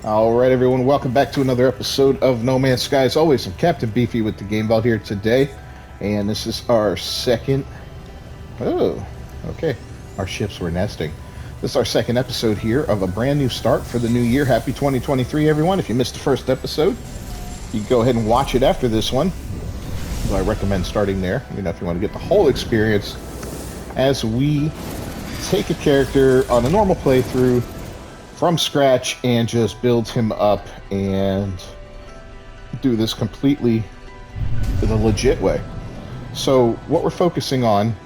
Alright everyone, welcome back to another episode of No Man's Sky. As always, I'm Captain Beefy with the Game Vault here today, and this is our second... Oh, okay. Our ships were nesting. This is our second episode here of a brand new start for the new year. Happy 2023, everyone. If you missed the first episode, you can go ahead and watch it after this one. So I recommend starting there, if you want to get the whole experience as we take a character on a normal playthrough from scratch and just build him up and do this completely the legit way. So what we're focusing on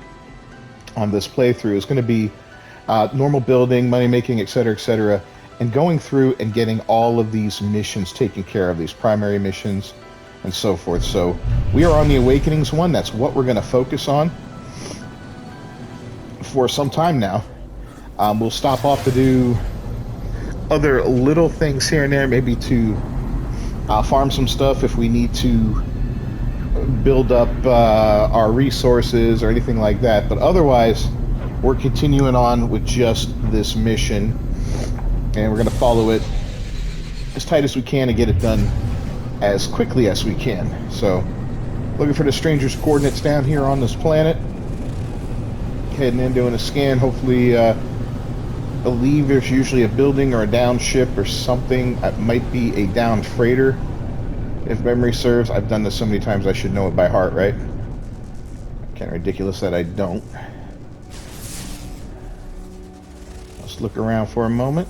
this playthrough is going to be normal building, money making, etc., and going through and getting all of these missions taken care of, these primary missions and so forth. So we are on the Awakenings one. That's what we're going to focus on for some time now. We'll stop off to do other little things here and there, maybe to farm some stuff if we need to build up our resources or anything like that. But otherwise, we're continuing on with just this mission, and we're going to follow it as tight as we can and get it done as quickly as we can. So, looking for the stranger's coordinates down here on this planet. Heading in, doing a scan. Hopefully, believe there's usually a building or a down ship or something. That might be a down freighter, if memory serves. I've done this so many times I should know it by heart, right? Kind of ridiculous that I don't. Let's look around for a moment.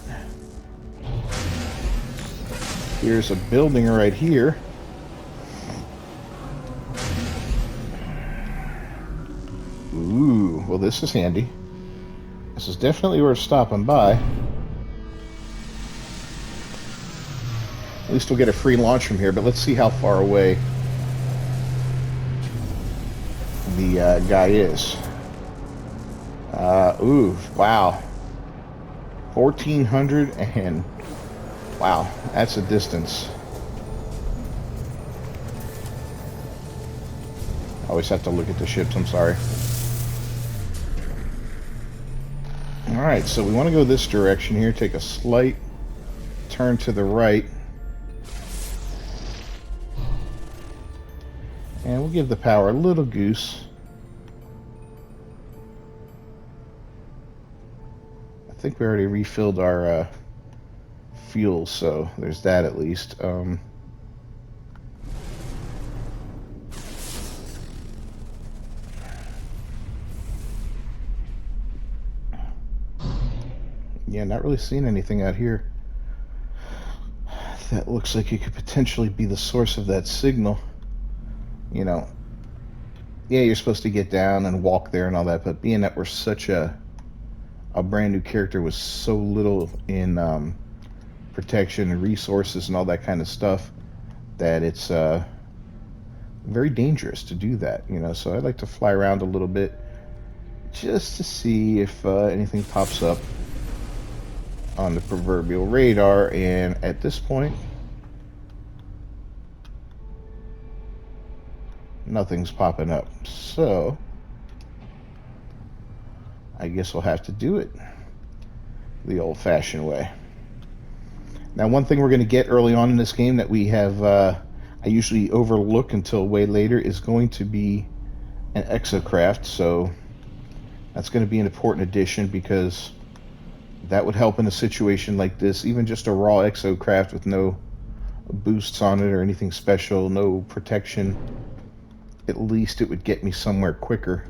Here's a building right here. Ooh, well, this is handy. This is definitely worth stopping by. At least we'll get a free launch from here, but let's see how far away the guy is. Ooh, wow. 1,400 and... Wow, that's a distance. I always have to look at the ships, I'm sorry. Alright, so we want to go this direction here, take a slight turn to the right. And we'll give the power a little goose. I think we already refilled our fuel, so there's that at least. Yeah, not really seeing anything out here that looks like it could potentially be the source of that signal. Yeah, you're supposed to get down and walk there and all that, but being that we're such a brand new character with so little in protection and resources and all that kind of stuff, that it's very dangerous to do that, so I'd like to fly around a little bit just to see if anything pops up on the proverbial radar, and at this point nothing's popping up, so I guess we'll have to do it the old-fashioned way. Now, one thing we're going to get early on in this game that we have I usually overlook until way later is going to be an exocraft, so that's going to be an important addition, because that would help in a situation like this. Even just a raw exocraft with no boosts on it or anything special, no protection, at least it would get me somewhere quicker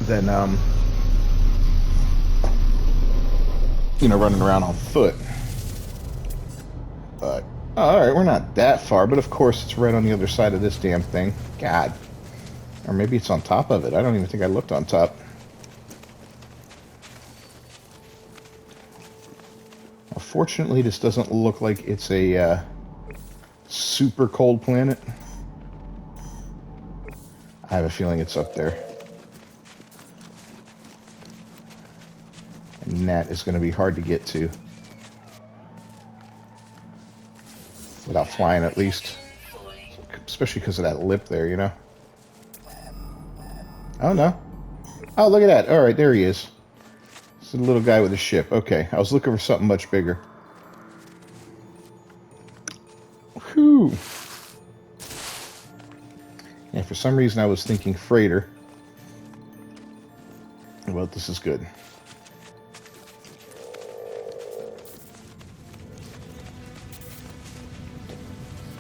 than running around on foot. But alright, we're not that far, but of course it's right on the other side of this damn thing. God. Or maybe it's on top of it. I don't even think I looked on top. Fortunately, this doesn't look like it's a super cold planet. I have a feeling it's up there. And that is going to be hard to get to. Without flying, at least. Especially because of that lip there, Oh, no. Oh, look at that. Alright, there he is. It's a little guy with a ship. Okay, I was looking for something much bigger. Whew. And for some reason I was thinking freighter. Well, this is good.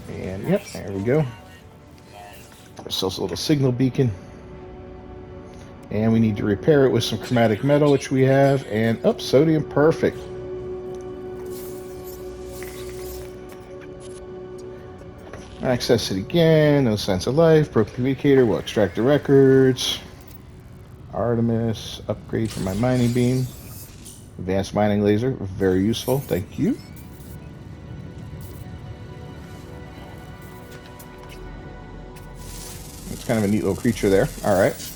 And yep, there we go. Ourselves a little signal beacon. And we need to repair it with some chromatic metal, which we have. And, oh, sodium, perfect. Access it again, no sense of life. Broken communicator, we'll extract the records. Artemis, upgrade for my mining beam. Advanced mining laser, very useful, thank you. It's kind of a neat little creature there. Alright.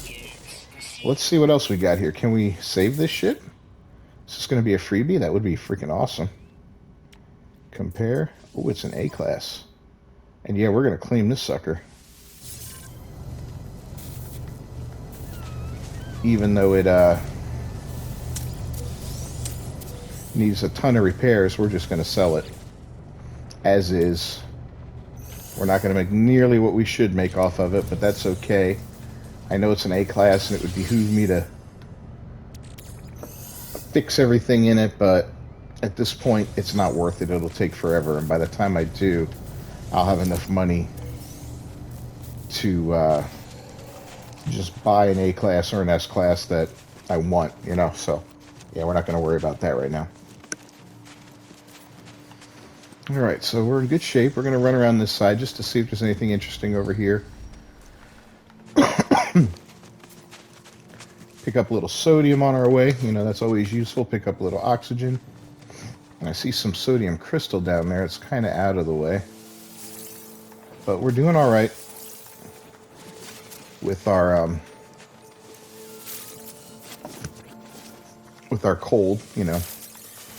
Let's see what else we got here. Can we save this shit? Is this going to be a freebie? That would be freaking awesome. Compare. Oh, it's an A class. And yeah, we're going to claim this sucker. Even though it needs a ton of repairs, we're just going to sell it as is. We're not going to make nearly what we should make off of it, but that's okay. I know it's an A class and it would behoove me to fix everything in it, but at this point it's not worth it. It'll take forever, and by the time I do, I'll have enough money to just buy an A class or an S class that I want, you know. So yeah, we're not going to worry about that right now. Alright, so we're in good shape. We're going to run around this side just to see if there's anything interesting over here. Pick up a little sodium on our way. You know, that's always useful. Pick up a little oxygen. And I see some sodium crystal down there. It's kind of out of the way. But we're doing all right with our cold, you know,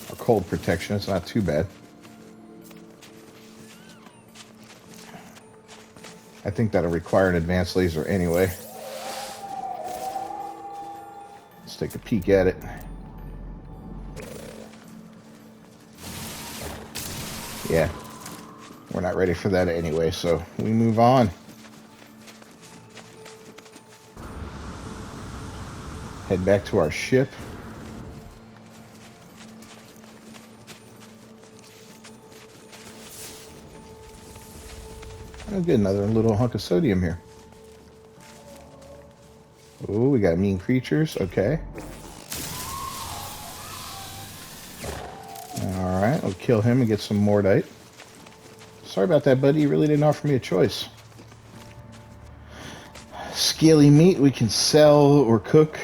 our cold protection. It's not too bad. I think that'll require an advanced laser anyway. Let's take a peek at it. Yeah, we're not ready for that anyway, so we move on. Head back to our ship. Oh, good, another little hunk of sodium here. Oh, we got mean creatures. Okay. Alright, we'll kill him and get some mordite. Sorry about that, buddy. You really didn't offer me a choice. Scaly meat we can sell or cook.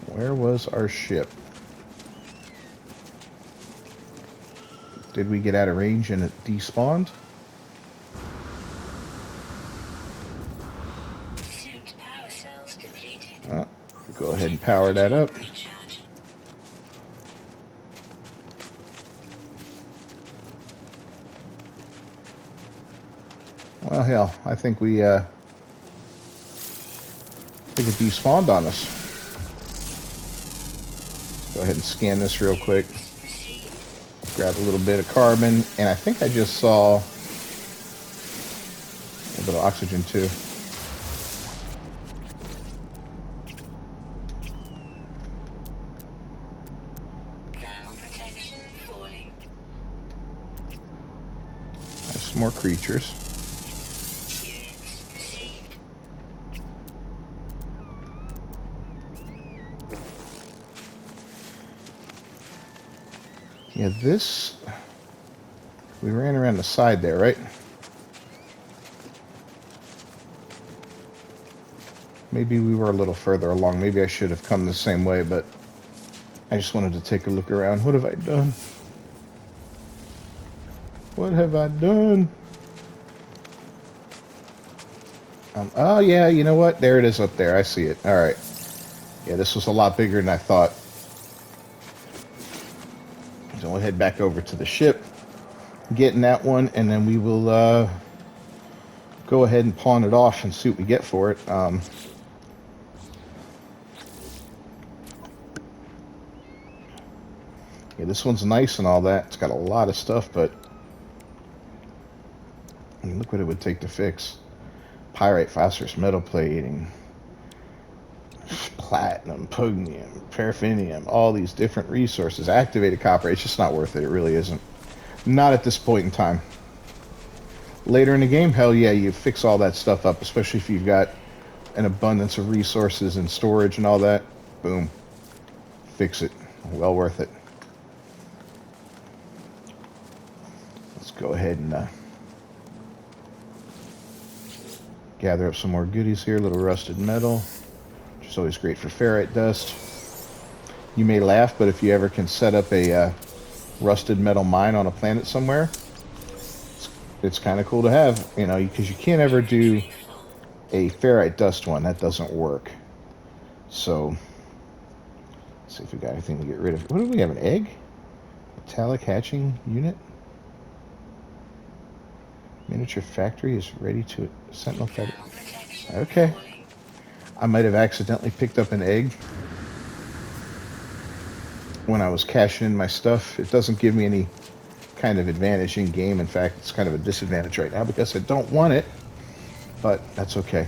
Where was our ship? Did we get out of range and it despawned? Go ahead and power that up. Well, hell, I think it despawned on us. Go ahead and scan this real quick. Grab a little bit of carbon, and I think I just saw a bit of oxygen too. There's some more creatures. Yeah, this... We ran around the side there, right? Maybe we were a little further along. Maybe I should have come the same way, but I just wanted to take a look around. What have I done? What have I done? Oh, yeah, you know what? There it is up there. I see it. All right. Yeah, this was a lot bigger than I thought. So we'll head back over to the ship, get in that one, and then we will go ahead and pawn it off and see what we get for it. Yeah, this one's nice and all that. It's got a lot of stuff, but I mean, look what it would take to fix. Pyrite, phosphorus, metal plating, platinum, pugnium, paraffinium, all these different resources. Activated copper, it's just not worth it. It really isn't. Not at this point in time. Later in the game, hell yeah, you fix all that stuff up, especially if you've got an abundance of resources and storage and all that. Boom. Fix it. Well worth it. Let's go ahead and gather up some more goodies here. A little rusted metal, which is always great for ferrite dust. You may laugh, but if you ever can set up a rusted metal mine on a planet somewhere, it's kind of cool to have, you know, because you can't ever do a ferrite dust one. That doesn't work. So, let's see if we got anything to get rid of. What do we have, an egg? Metallic hatching unit? Miniature factory is ready to sentinel feather. Okay. I might have accidentally picked up an egg when I was cashing in my stuff. It doesn't give me any kind of advantage in game. In fact, it's kind of a disadvantage right now because I don't want it, but that's okay.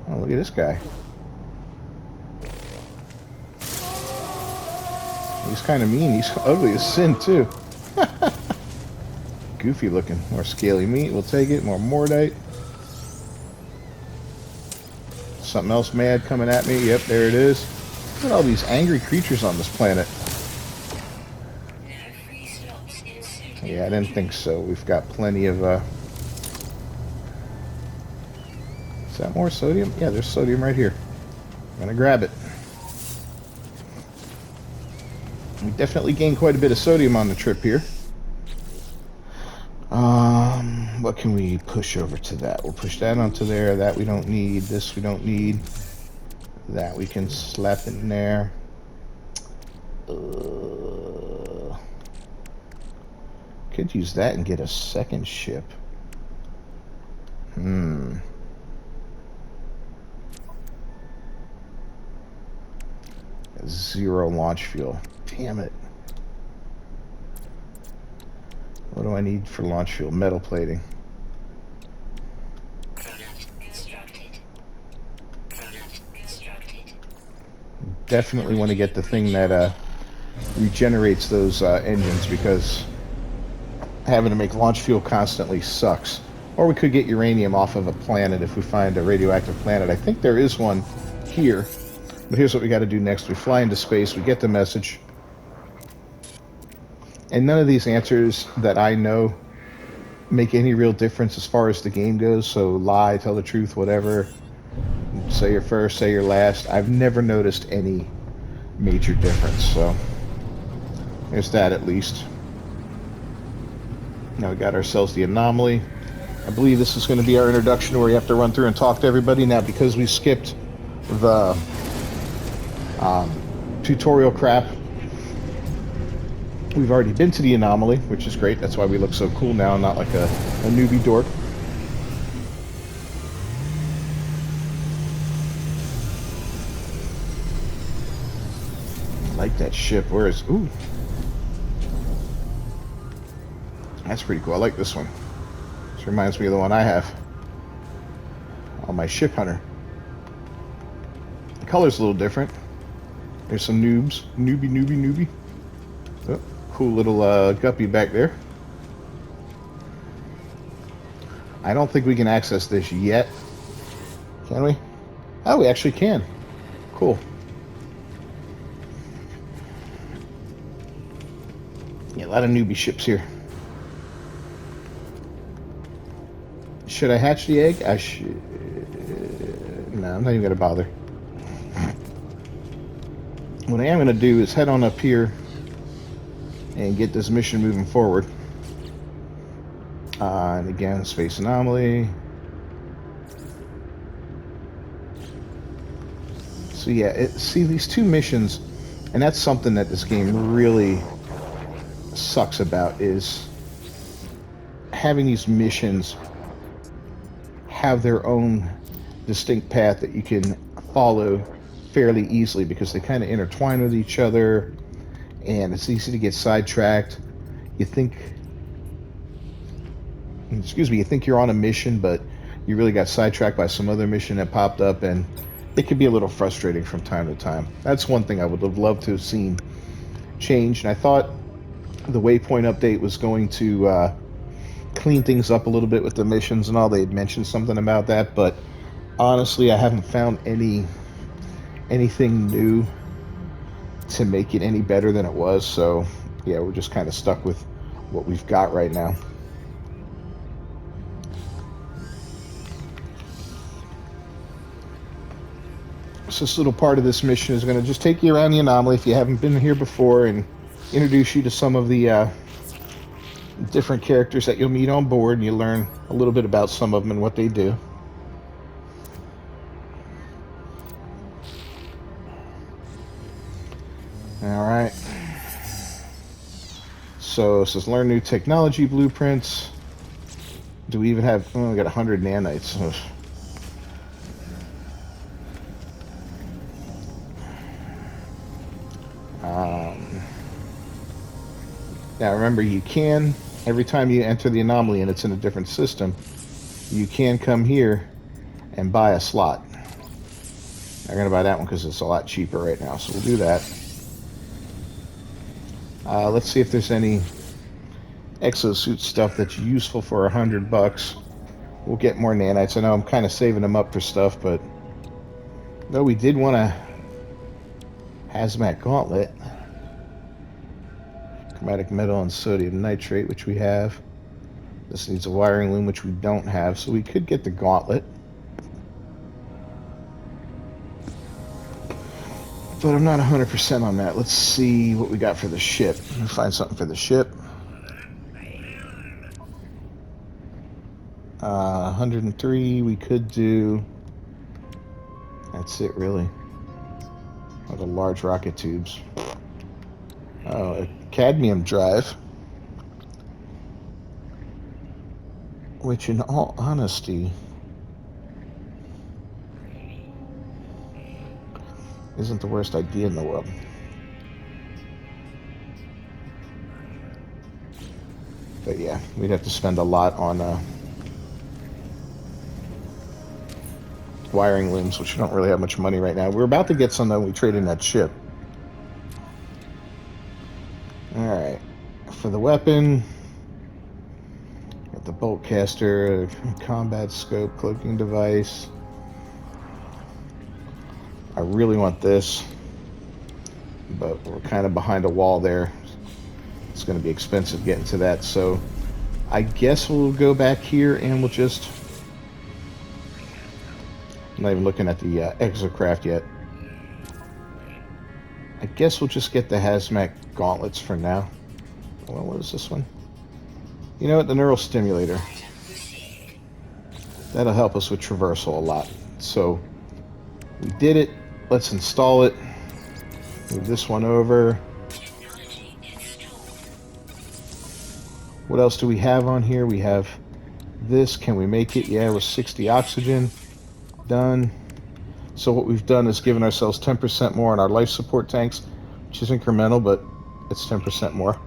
Oh, look at this guy. He's kind of mean. He's ugly as sin too. Goofy looking. More scaly meat, we'll take it. More mordite. Something else mad coming at me. Yep, there it is. Look at all these angry creatures on this planet. Yeah, I didn't think so. We've got plenty of is that more sodium? Yeah, there's sodium right here. I'm gonna grab it. We definitely gained quite a bit of sodium on the trip here. What can we push over to that? We'll push that onto there. That we don't need. This we don't need. That we can slap in there. Could use that and get a second ship. Zero launch fuel. Damn it. What do I need for launch fuel? Metal plating. Definitely want to get the thing that regenerates those engines, because having to make launch fuel constantly sucks. Or we could get uranium off of a planet if we find a radioactive planet. I think there is one here. But here's what we got to do next. We fly into space. We get the message. And none of these answers that I know make any real difference as far as the game goes. So lie, tell the truth, whatever. Say your first, say your last. I've never noticed any major difference. So there's that at least. Now we got ourselves the anomaly. I believe this is going to be our introduction where you have to run through and talk to everybody. Now, because we skipped the tutorial crap, we've already been to the anomaly, which is great. That's why we look so cool now, not like a newbie dork. I like that ship. Where is... Ooh. That's pretty cool. I like this one. This reminds me of the one I have on my ship hunter. The color's a little different. There's some noobs. Newbie. Oh, cool little guppy back there. I don't think we can access this yet. Can we? Oh, we actually can. Cool. Yeah, a lot of newbie ships here. Should I hatch the egg? I should. No, I'm not even going to bother. What I am going to do is head on up here and get this mission moving forward. And again, space anomaly. So yeah, see these two missions, and that's something that this game really sucks about, is having these missions have their own distinct path that you can follow fairly easily because they kind of intertwine with each other, and it's easy to get sidetracked. You think, you think you're on a mission, but you really got sidetracked by some other mission that popped up, and it can be a little frustrating from time to time. That's one thing I would have loved to have seen changed, and I thought the Waypoint update was going to clean things up a little bit with the missions and all. They had mentioned something about that, but honestly, I haven't found anything new to make it any better than it was. So yeah, we're just kind of stuck with what we've got right now. So this little part of this mission is going to just take you around the anomaly if you haven't been here before, and introduce you to some of the different characters that you'll meet on board, and you learn a little bit about some of them and what they do. All right. So it says learn new technology blueprints. Do we even have? Oh, we got 100 nanites. Now remember, you can, every time you enter the anomaly and it's in a different system, you can come here and buy a slot. I'm going to buy that one because it's a lot cheaper right now, so we'll do that. Let's see if there's any exosuit stuff that's useful for $100. We'll get more nanites. I know I'm kind of saving them up for stuff, but no, we did want a hazmat gauntlet. Chromatic metal and sodium nitrate, which we have. This needs a wiring loom, which we don't have, so we could get the gauntlet. But I'm not 100% on that. Let's see what we got for the ship. Let me find something for the ship. 103, we could do... That's it, really. Oh, the large rocket tubes. Oh, a cadmium drive. Which, in all honesty, isn't the worst idea in the world. But yeah, we'd have to spend a lot on wiring looms, which we don't really have much money right now. We're about to get some when we trade in that ship. Alright, for the weapon, got the bolt caster, combat scope, cloaking device. I really want this, but we're kind of behind a wall there. It's going to be expensive getting to that, so I guess we'll go back here and we'll just... I'm not even looking at the exocraft yet. I guess we'll just get the hazmat gauntlets for now. Well, what is this one? You know what? The neural stimulator. That'll help us with traversal a lot. So we did it. Let's install it. Move this one over. What else do we have on here? We have this. Can we make it? Yeah, with 60 oxygen. Done. So what we've done is given ourselves 10% more on our life support tanks, which is incremental, but it's 10% more.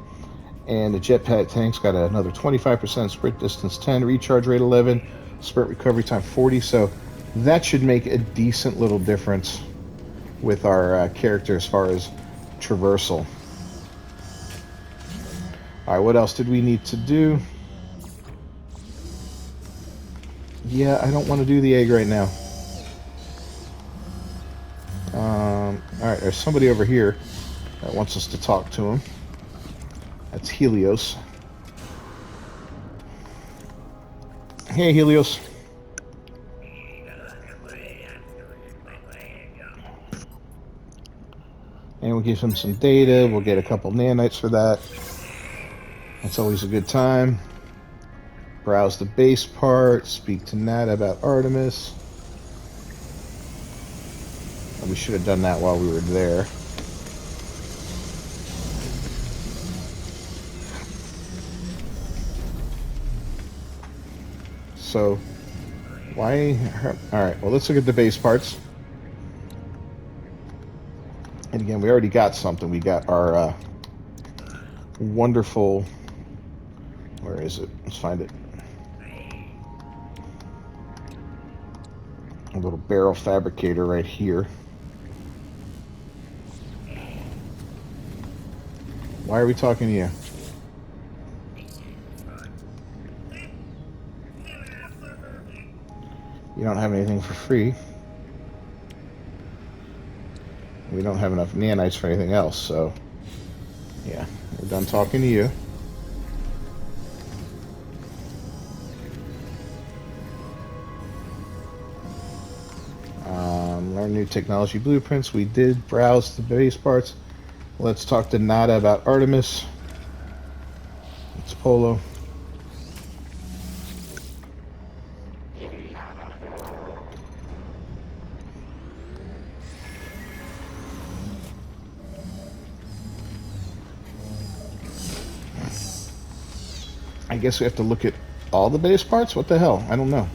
And the jetpack tanks got another 25%, sprint distance 10, recharge rate 11, sprint recovery time 40. So that should make a decent little difference with our character as far as traversal. All right, what else did we need to do? Yeah, I don't want to do the egg right now. All right, there's somebody over here that wants us to talk to him. That's Helios. Hey, Helios. And we'll give him some data. We'll get a couple nanites for that. That's always a good time. Browse the base part. Speak to Nat about Artemis. We should have done that while we were there. So Why? Alright, well, let's look at the base parts. And again, we already got something. We got our wonderful... Where is it? Let's find it. A little barrel fabricator right here. Why are we talking to you? You don't have anything for free. We don't have enough nanites for anything else, so... Yeah, we're done talking to you. Learn new technology blueprints. We did browse the base parts. Let's talk to Nada about Artemis. It's Polo. I guess we have to look at all the base parts? What the hell? I don't know.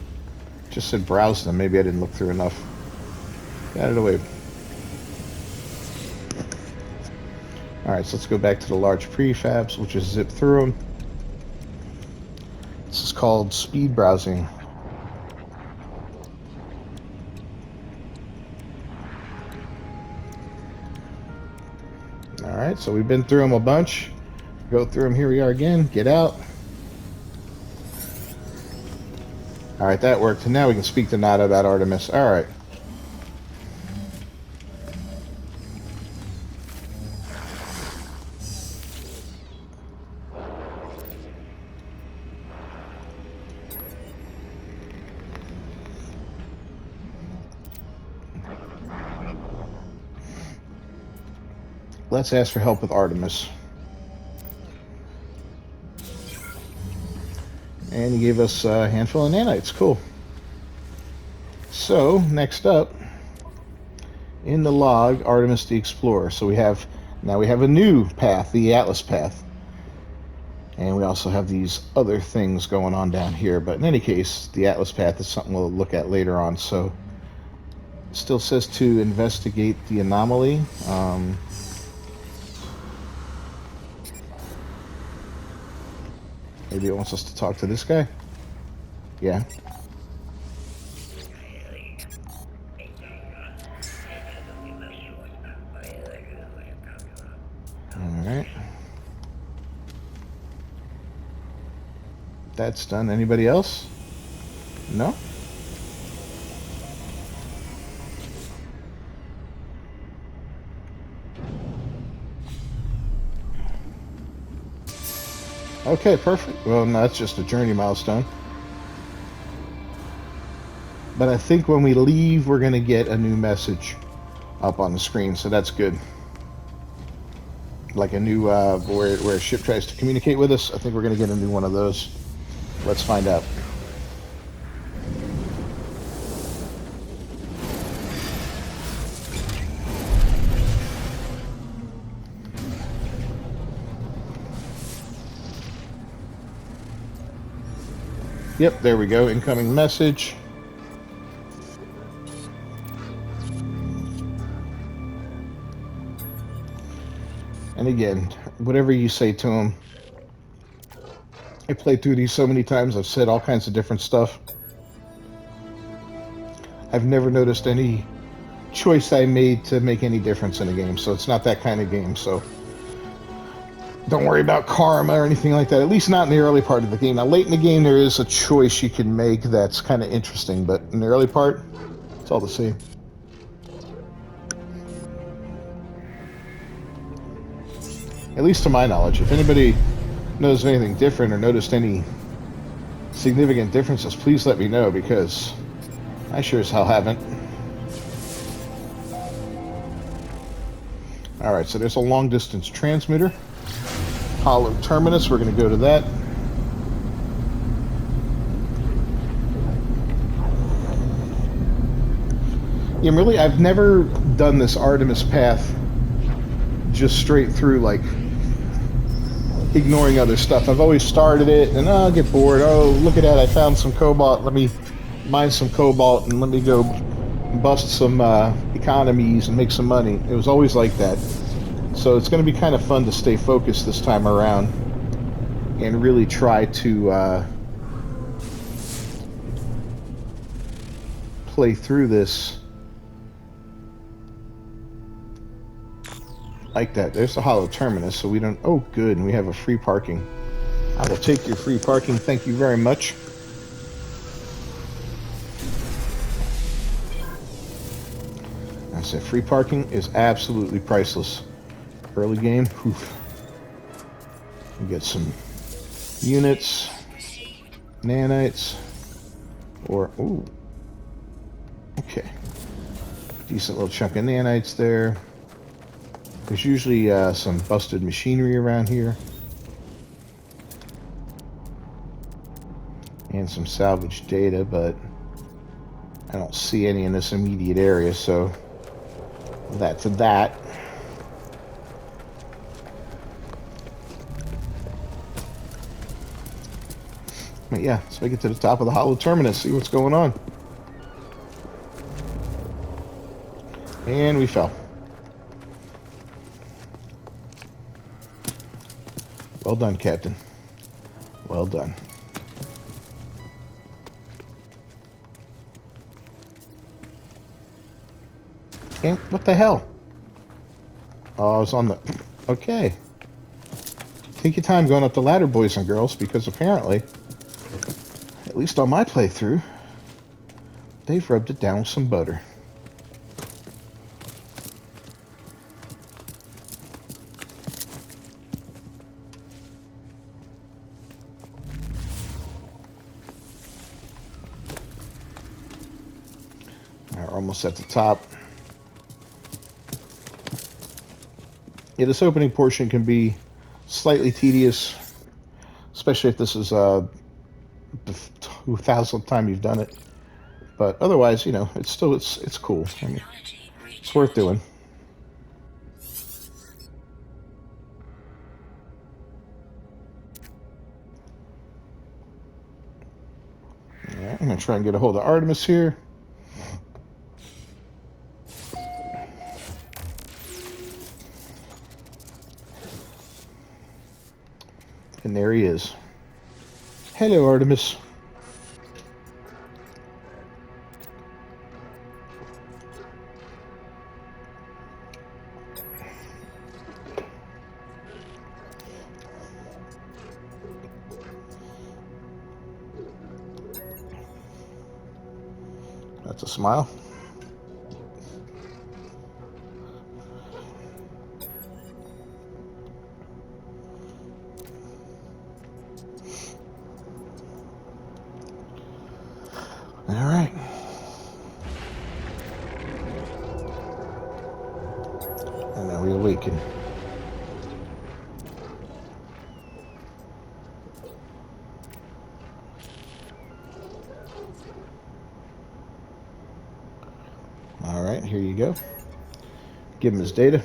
Just said browse them. Maybe I didn't look through enough. Get out of the way. Alright, so let's go back to the large prefabs. We'll just zip through them. This is called speed browsing. Alright, so we've been through them a bunch. Go through them. Here we are again. Get out. Alright, that worked. And now we can speak to Nada about Artemis. Alright. Let's ask for help with Artemis. And he gave us a handful of nanites. Cool. So, next up, in the log, Artemis the Explorer. So now we have a new path, the Atlas path. And we also have these other things going on down here. But in any case, the Atlas path is something we'll look at later on. So, it still says to investigate the anomaly. Maybe it wants us to talk to this guy? Yeah. Alright. That's done. Anybody else? No? Okay, perfect. Well, no, that's just a journey milestone. But I think when we leave, we're going to get a new message up on the screen, so that's good. Like a new, where a ship tries to communicate with us. I think we're going to get a new one of those. Let's find out. Yep, there we go. Incoming message. And again, whatever you say to him. I played through these so many times. I've said all kinds of different stuff. I've never noticed any choice I made to make any difference in a game. So it's not that kind of game. So don't worry about karma or anything like that, at least not in the early part of the game. Now, late in the game, there is a choice you can make that's kind of interesting, but in the early part, it's all the same. At least to my knowledge. If anybody knows anything different or noticed any significant differences, please let me know, because I sure as hell haven't. Alright, so there's a long-distance transmitter. Hollow terminus, we're going to go to that. Yeah, really, I've never done this Artemis path just straight through, like, ignoring other stuff. I've always started it, and I'll get bored. Oh, look at that, I found some cobalt. Let me mine some cobalt and let me go bust some economies and make some money. It was always like that. So it's going to be kind of fun to stay focused this time around and really try to play through this like that. There's the hollow terminus, so we don't... Oh, good, and we have a free parking. I will take your free parking. Thank you very much. I said free parking is absolutely priceless. Early game, oof. We get some units, nanites, or... Ooh. Okay. Decent little chunk of nanites there. There's usually some busted machinery around here. And some salvaged data, but I don't see any in this immediate area, so that's that. But yeah, let's make it to the top of the hollow terminus, see what's going on. And we fell. Well done, Captain. Well done. And what the hell? Oh, I was on the... Okay. Take your time going up the ladder, boys and girls, because apparently, at least on my playthrough, they've rubbed it down with some butter. We're almost at the top. Yeah, this opening portion can be slightly tedious, especially if this is the 2000th time you've done it. But otherwise, you know, it's still it's cool. I mean, it's worth doing. Yeah, I'm gonna try and get a hold of Artemis here. And there he is. Hello, Artemis. That's a smile. All right. And now we awaken. All right, here you go. Give him his data.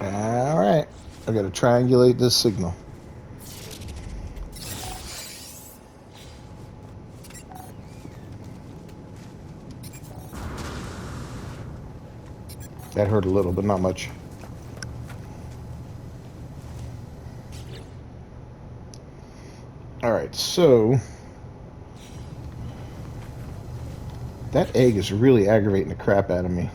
All right, I've got to triangulate this signal. That hurt a little, but not much. All right, so that egg is really aggravating the crap out of me.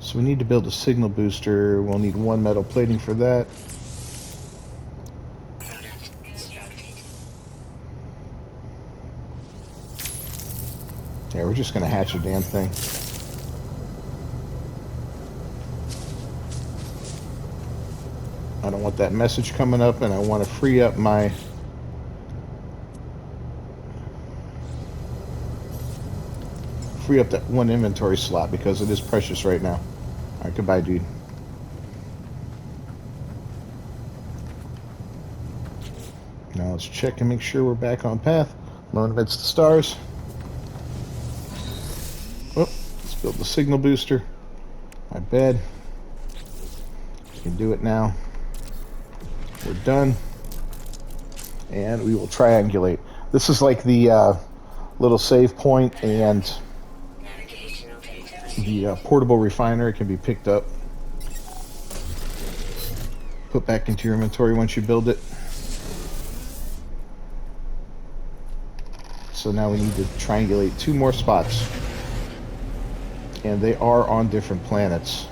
So we need to build a signal booster. We'll need 1 metal plating for that. Yeah, we're just going to hatch a damn thing. I don't want that message coming up, and I want to free up my... free up that 1 inventory slot because it is precious right now. Alright, goodbye, dude. Now let's check and make sure we're back on path. Lone events to stars. Oh, let's build the signal booster. My bad. We can do it now. We're done. And we will triangulate. This is like the little save point and the portable refiner. It can be picked up, put back into your inventory once you build it. So now we need to triangulate 2 more spots. And they are on different planets.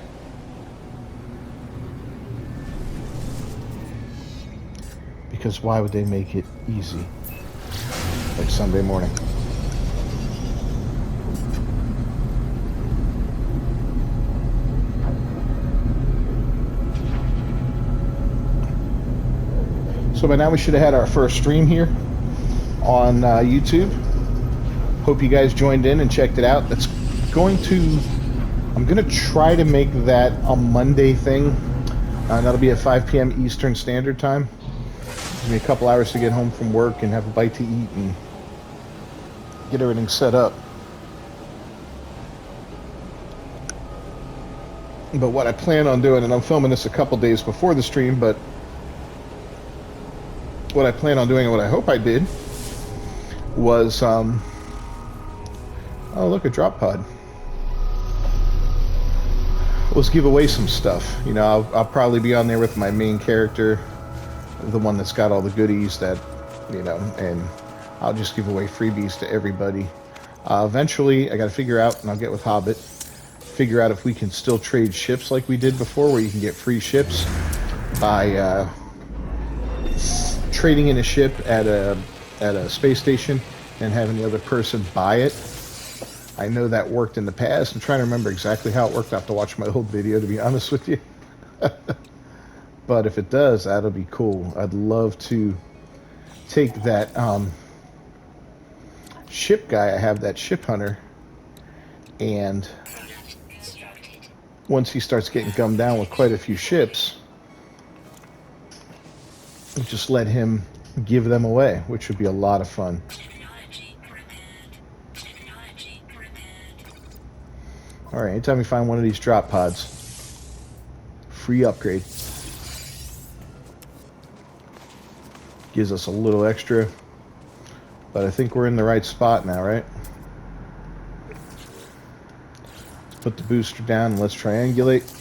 Because why would they make it easy? Like Sunday morning. So by now we should have had our first stream here on YouTube. Hope you guys joined in and checked it out. I'm gonna try to make that a Monday thing. That'll be at 5 p.m. Eastern Standard Time. Give me a couple hours to get home from work and have a bite to eat and get everything set up. But what I plan on doing, and I'm filming this a couple days before the stream, but what I plan on doing and what I hope I did was, oh look, a drop pod. Let's give away some stuff. You know, I'll probably be on there with my main character, the one that's got all the goodies that, you know, and I'll just give away freebies to everybody. Eventually, I got to figure out, and I'll get with Hobbit, figure out if we can still trade ships like we did before, where you can get free ships by trading in a ship at a space station and having the other person buy it. I know that worked in the past. I'm trying to remember exactly how it worked. I have to watch my old video, to be honest with you. But if it does, that'll be cool. I'd love to take that ship guy. I have that ship hunter, and once he starts getting gummed down with quite a few ships, just let him give them away, which would be a lot of fun. Alright, anytime we find one of these drop pods, free upgrade. Gives us a little extra, but I think we're in the right spot now, right? Let's put the booster down and let's triangulate.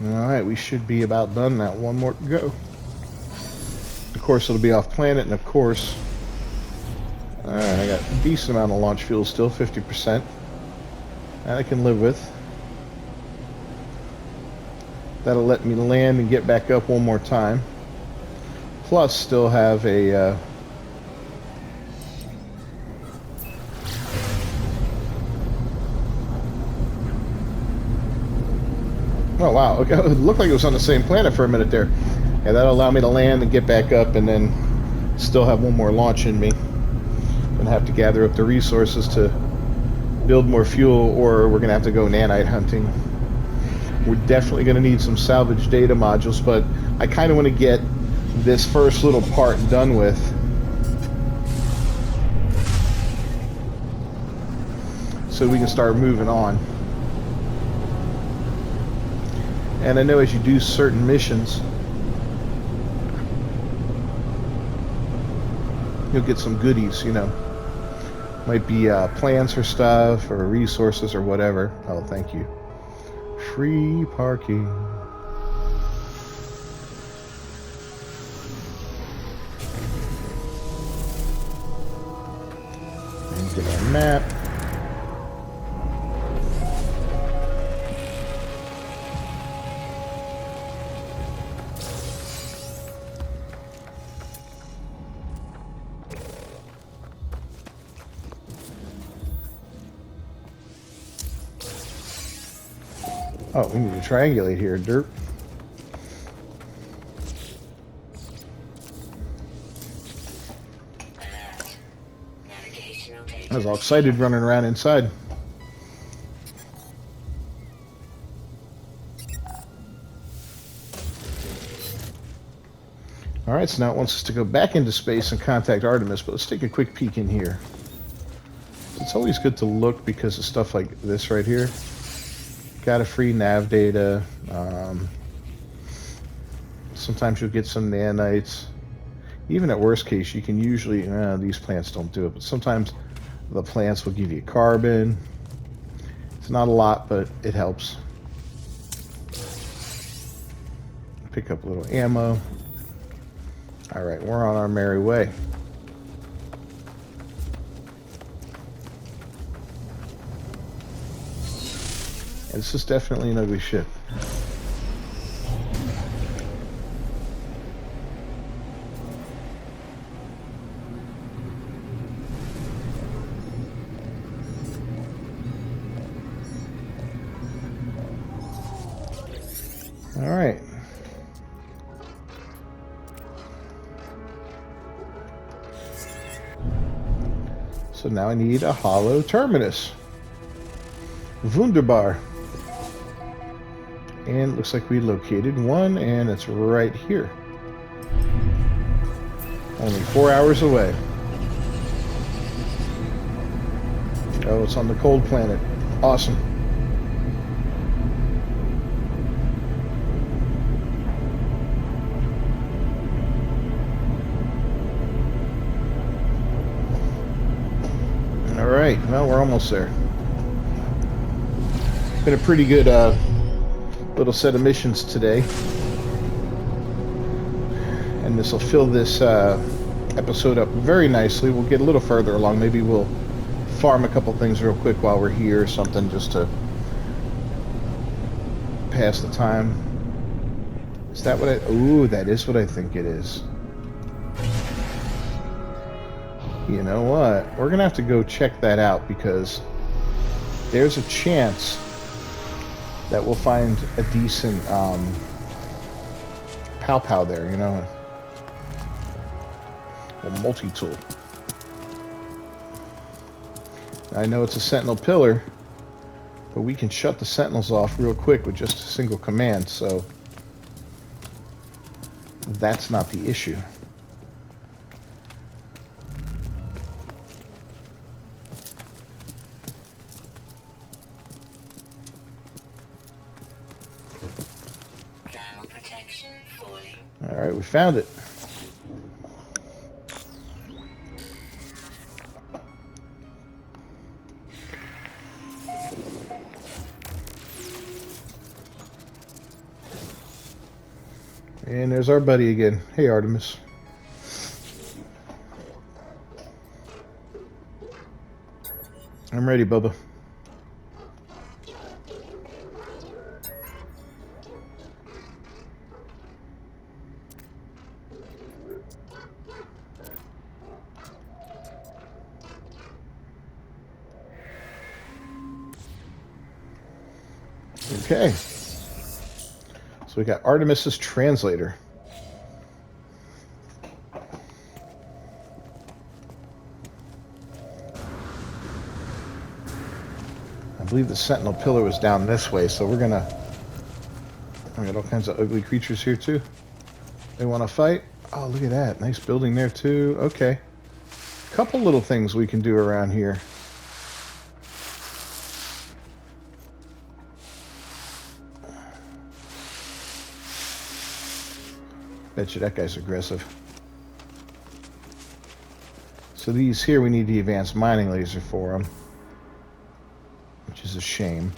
Alright, we should be about done now. One more to go. Of course, it'll be off planet, and of course... Alright, I got a decent amount of launch fuel still, 50%. That I can live with. That'll let me land and get back up one more time. Plus, still have a... Oh wow, okay. It looked like it was on the same planet for a minute there. Yeah, that'll allow me to land and get back up and then still have one more launch in me. Gonna have to gather up the resources to build more fuel, or we're gonna have to go nanite hunting. We're definitely gonna need some salvage data modules, but I kind of want to get this first little part done with. So we can start moving on. And I know as you do certain missions, you'll get some goodies, you know. Might be plans for stuff or resources or whatever. Oh, thank you. Free parking. And get our map. Oh, we need to triangulate here, dirt. I was all excited running around inside. Alright, so now it wants us to go back into space and contact Artemis, but let's take a quick peek in here. It's always good to look because of stuff like this right here. Got a free nav data. Sometimes you'll get some nanites. Even at worst case, you can usually... these plants don't do it, but sometimes the plants will give you carbon. It's not a lot, but it helps. Pick up a little ammo. Alright, we're on our merry way. And this is definitely an ugly ship. Alright. So now I need a hollow terminus. Wunderbar. And it looks like we located one, and it's right here. Only 4 hours away. Oh, it's on the cold planet. Awesome. Alright, well, we're almost there. Been a pretty good little set of missions today. And this will fill this episode up very nicely. We'll get a little further along. Maybe we'll farm a couple things real quick while we're here or something, just to pass the time. Is that what ooh, that is what I think it is. You know what? We're going to have to go check that out, because there's a chance that we'll find a decent pow-pow there, you know? A multi-tool. I know it's a sentinel pillar, but we can shut the sentinels off real quick with just a single command, so that's not the issue. Alright, we found it. And there's our buddy again. Hey, Artemis. I'm ready, Bubba. Okay. So we got Artemis's translator. I believe the sentinel pillar was down this way, so we're gonna... I got all kinds of ugly creatures here too. They want to fight? Oh, look at that. Nice building there too. Okay. Couple little things we can do around here. Bet you that guy's aggressive. So these here, we need the advanced mining laser for them, which is a shame.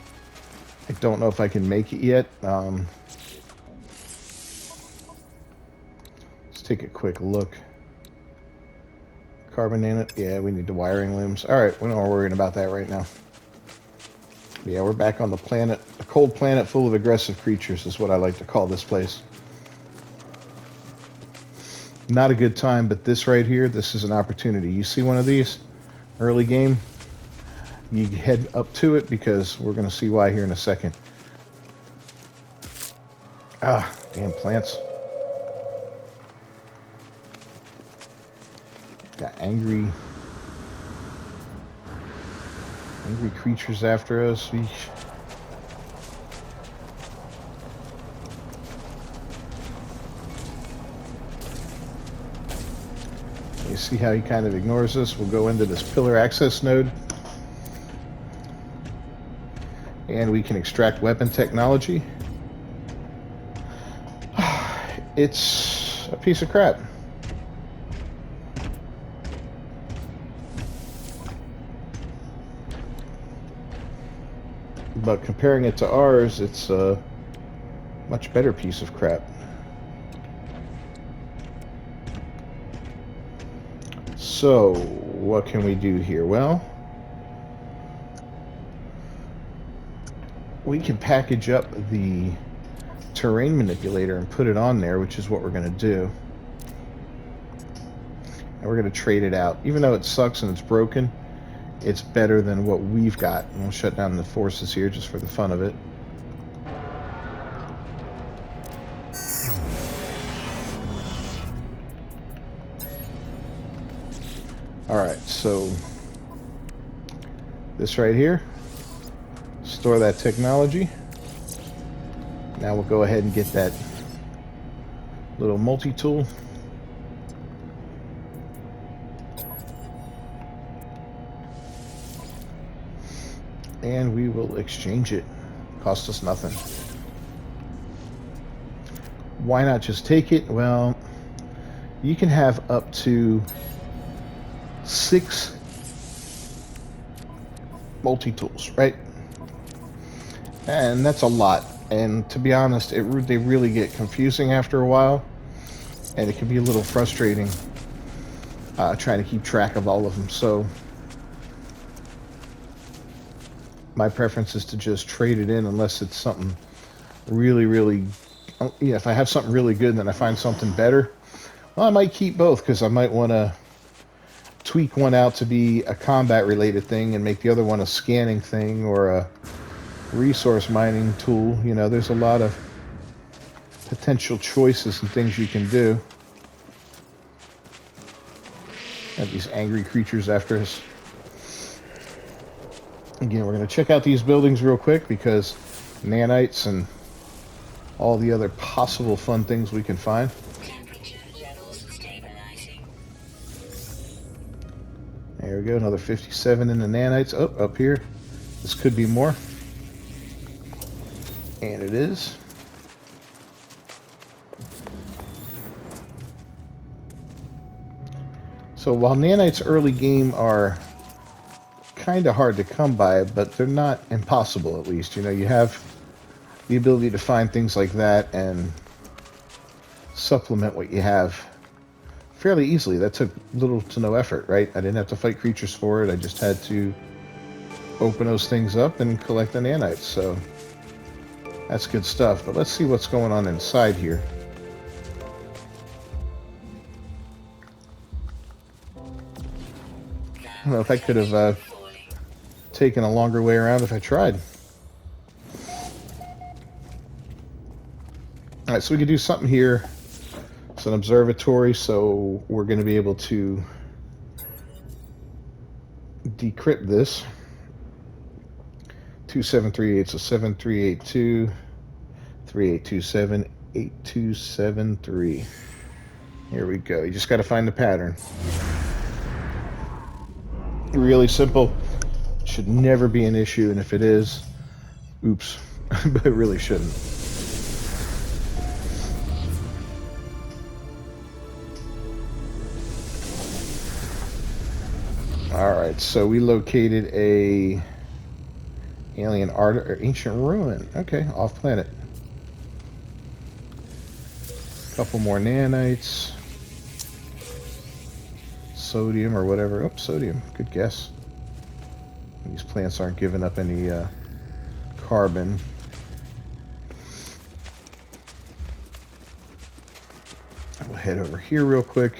I don't know if I can make it yet. Let's take a quick look. Carbon in it. Yeah, we need the wiring looms. All right, we're not worrying about that right now. Yeah, we're back on the planet. A cold planet full of aggressive creatures is what I like to call this place. Not a good time, but this right here, this is an opportunity. You see one of these early game, you head up to it, because we're going to see why here in a second. Ah, damn plants. Got angry. Angry creatures after us. Eesh. You see how he kind of ignores us? We'll go into this pillar access node. And we can extract weapon technology. It's a piece of crap. But comparing it to ours, it's a much better piece of crap. So, what can we do here? Well, we can package up the terrain manipulator and put it on there, which is what we're going to do. And we're going to trade it out. Even though it sucks and it's broken, it's better than what we've got. And we'll shut down the forces here just for the fun of it. Alright, so this right here, store that technology. Now we'll go ahead and get that little multi-tool. And we will exchange it. Cost us nothing. Why not just take it? Well, you can have up to 6 multi-tools, right? And that's a lot. And to be honest, they really get confusing after a while. And it can be a little frustrating trying to keep track of all of them. So my preference is to just trade it in unless it's something really, really... Yeah, if I have something really good and then I find something better, well, I might keep both because I might want to tweak one out to be a combat related thing and make the other one a scanning thing or a resource mining tool. You know, there's a lot of potential choices and things you can do. Have these angry creatures after us. Again, we're going to check out these buildings real quick because nanites and all the other possible fun things we can find. There we go, another 57 in the nanites. Oh, up here. This could be more. And it is. So while nanites early game are kind of hard to come by, but they're not impossible at least. You know, you have the ability to find things like that and supplement what you have fairly easily. That took little to no effort, right? I didn't have to fight creatures for it. I just had to open those things up and collect the nanites. So that's good stuff. But let's see what's going on inside here. I don't know if I could have taken a longer way around if I tried. Alright, so we could do something here. It's an observatory, so we're going to be able to decrypt this. 2738, so 7382, 3827, 8273. Here we go. You just got to find the pattern. Really simple. Should never be an issue, and if it is, oops, but it really shouldn't. Alright, so we located a alien art or ancient ruin. Okay, off planet. Couple more nanites. Sodium or whatever. Oh, sodium. Good guess. These plants aren't giving up any carbon. We'll head over here real quick.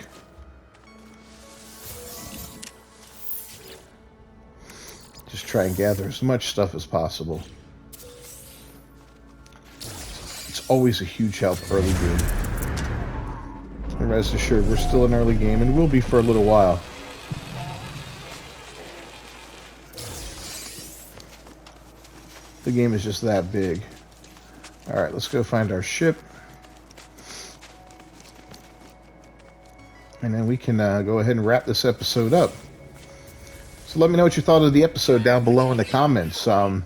Just try and gather as much stuff as possible. It's always a huge help early game. And rest assured, we're still in early game and will be for a little while. The game is just that big. Alright, let's go find our ship. And then we can go ahead and wrap this episode up. So let me know what you thought of the episode down below in the comments. Has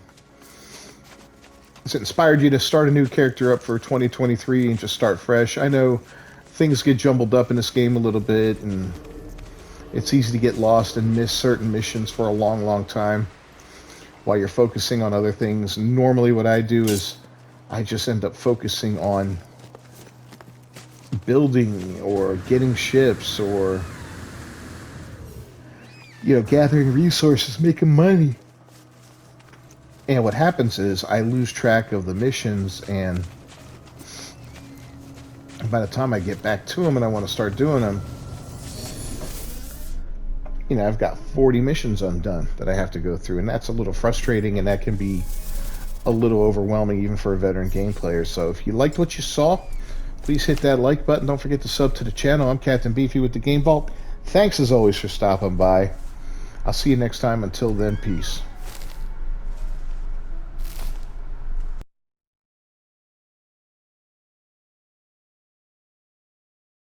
it inspired you to start a new character up for 2023 and just start fresh? I know things get jumbled up in this game a little bit, and it's easy to get lost and miss certain missions for a long, long time while you're focusing on other things. Normally what I do is I just end up focusing on building or getting ships or, you know, gathering resources, making money. And what happens is I lose track of the missions, and by the time I get back to them and I want to start doing them, you know, I've got 40 missions undone that I have to go through, and that's a little frustrating, and that can be a little overwhelming even for a veteran game player. So if you liked what you saw, please hit that like button. Don't forget to sub to the channel. I'm Captain Beefy with the Game Vault. Thanks as always for stopping by. I'll see you next time. Until then, peace.